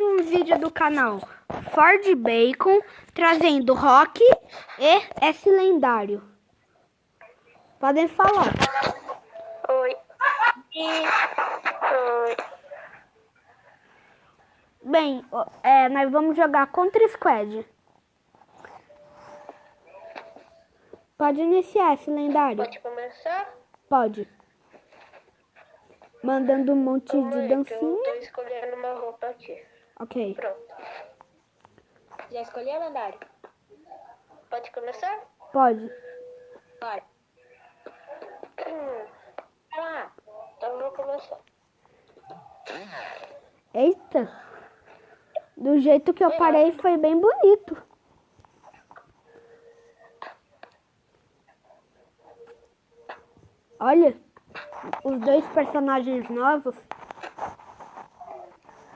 Um vídeo do canal Ford Bacon trazendo Rock e S lendário. Podem falar. Oi. Oi. Bem, nós vamos jogar contra Squad. Pode iniciar esse lendário. Pode começar? Pode. Mandando um monte Calma de aí, que eu dancinha. tô escolhendo uma roupa aqui. Ok. Pronto. Já escolheu, lendário? Pode começar? Pode. Bora. Ah, então eu vou começar. Eita. Do jeito que eu parei foi bem bonito. Olha. Os dois personagens novos.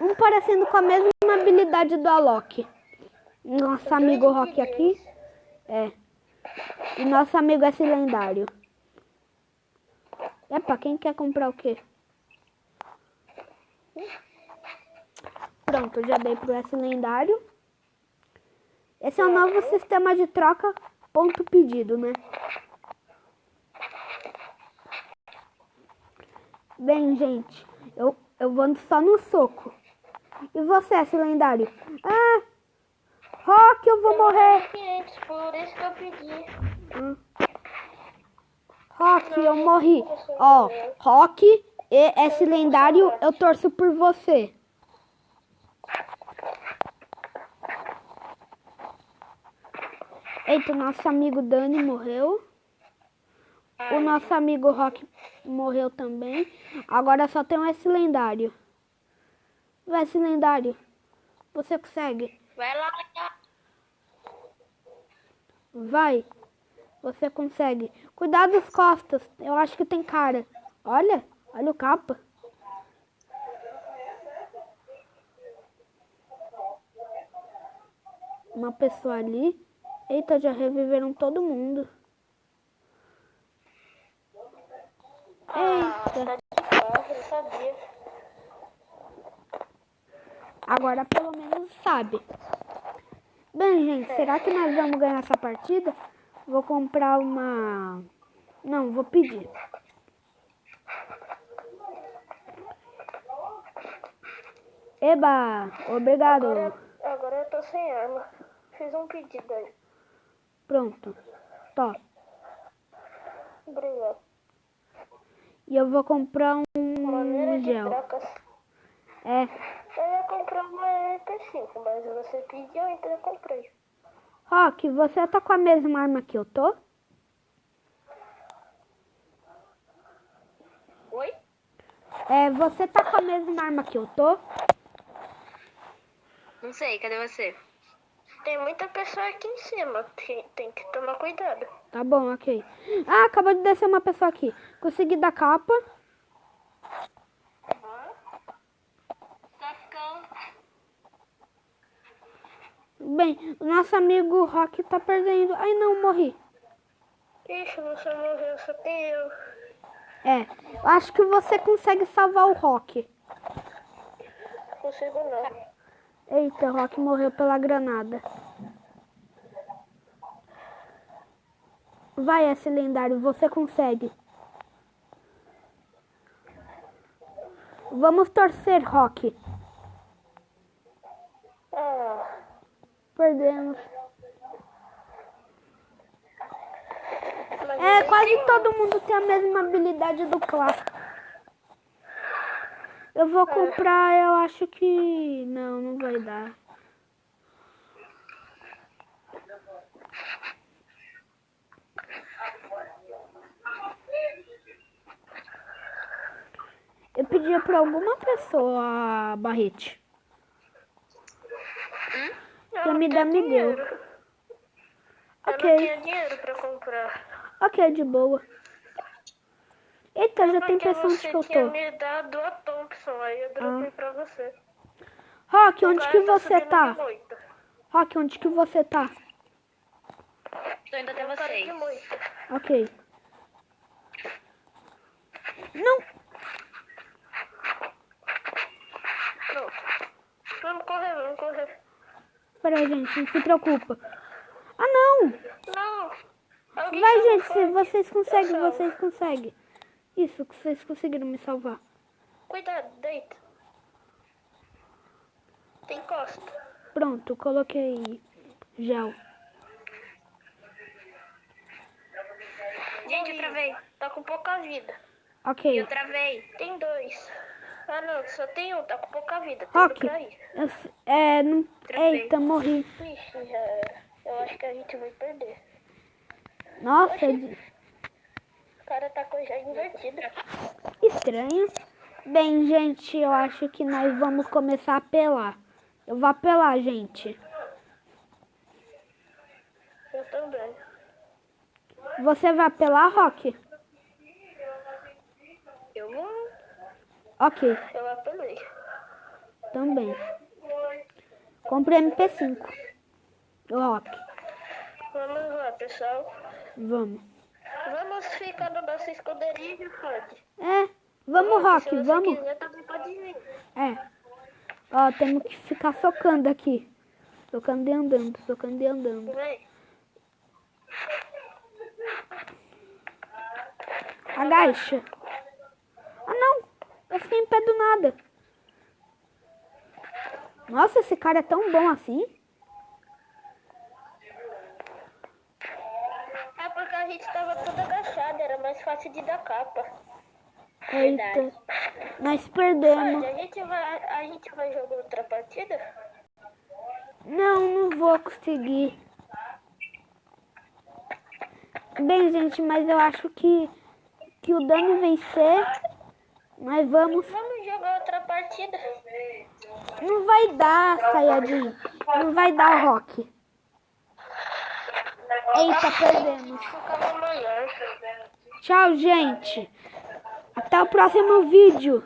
Um parecendo com a mesma habilidade do Alok. Nosso amigo Rock aqui. E nosso amigo S lendário. Epa, quem quer comprar o quê? Pronto, já dei pro S lendário. Esse é o novo sistema de troca ponto pedido, né? Bem, gente, eu vou só no soco. E você, S lendário? Ah, Rock, eu vou morrer. Por isso que eu pedi. Rock, eu morri. Ó, Rock e S lendário, eu torço por você. Eita, o nosso amigo Dani morreu. O nosso amigo Rock morreu também. Agora só tem um S lendário. Vai, S lendário. Você consegue? Vai lá. Vai. Você consegue. Cuidado das costas. Eu acho que tem cara. Olha o capa. Uma pessoa ali. Eita, já reviveram todo mundo. Eita. Eu sabia. Agora pelo menos sabe. Bem, gente, será que nós vamos ganhar essa partida? Vou comprar uma... Não, vou pedir. Eba, obrigado. Agora eu tô sem arma. Fiz um pedido aí. Pronto. Top. Obrigado. E eu vou comprar Maneira de gel. trocas. Eu ia comprar uma MP5, mas você pediu, então eu comprei. Rock, você tá com a mesma arma que eu tô? Oi? Você tá com a mesma arma que eu tô? Não sei, cadê você? Tem muita pessoa aqui em cima, tem que tomar cuidado. Tá bom, ok. Ah, acabou de descer uma pessoa aqui. Consegui dar capa. Bem, o nosso amigo Rock tá perdendo. Ai, não, morri. Ixi, você morreu, só tem eu. Eu acho que você consegue salvar o Rock. Consigo não. Eita, o Rock morreu pela granada. Vai, S lendário, você consegue. Vamos torcer, Rock. Perdemos. Quase todo mundo tem a mesma habilidade do Clark. Eu vou comprar, eu acho que... Não vai dar. Eu pedi pra alguma pessoa a barrete. Quem me deu, me deu. Eu não tenho dinheiro pra comprar. Ok, de boa. Eita, já tem pessoa onde que eu Você tinha tô. me dado a Thompson, aí eu dropei pra você. Rock, onde que você subindo tá? de moita. Rock, onde que você tá? Tô indo até vocês. Ok. Não. Pronto. Vamos correr, vamos correr. Peraí, gente, não se preocupa. Ah, não! Não. Alguém Vai, salva o gente, se Frank. vocês conseguem, Eu salvo. vocês conseguem. Isso, que vocês conseguiram me salvar. Cuidado, deita. Tem costa. Pronto, coloquei gel. Gente, eu travei. Tá com pouca vida. Ok. Eu travei. Tem 2. Ah, não. Só tem um. Tá com pouca vida. Tem Rock, que cair. não... Travei. Eita, morri. Vixe, já era. Eu acho que a gente vai perder. Nossa, O cara tá com já invertido. estranho. Bem, gente, eu acho que nós vamos começar a apelar. Eu vou apelar, gente. Eu também. Você vai apelar, Rock? Eu não. Ok, Eu apelei. também. Comprei MP5. Rock, Vamos lá, pessoal. vamos. Vamos ficar no nosso esconderijo, Rod. Vamos, Rock, Se você vamos. quiser, também pode vir. Ó, temos que ficar socando aqui. Socando e andando, socando e andando. Vem. Agacha. Ah, não. Eu fiquei em pé do nada. Nossa, esse cara é tão bom assim. É porque a gente tava tudo agachado, era mais fácil de dar capa. Eita. Nós Rod, perdemos. a gente vai jogar outra partida? Não vou conseguir. Bem, gente, mas eu acho que o Dani vencer, nós vamos... Vamos jogar outra partida. Não vai dar, Sayajin. Não vai dar, Rock. Eita, perdemos. Ficava maior. Tchau, gente. Até o próximo vídeo.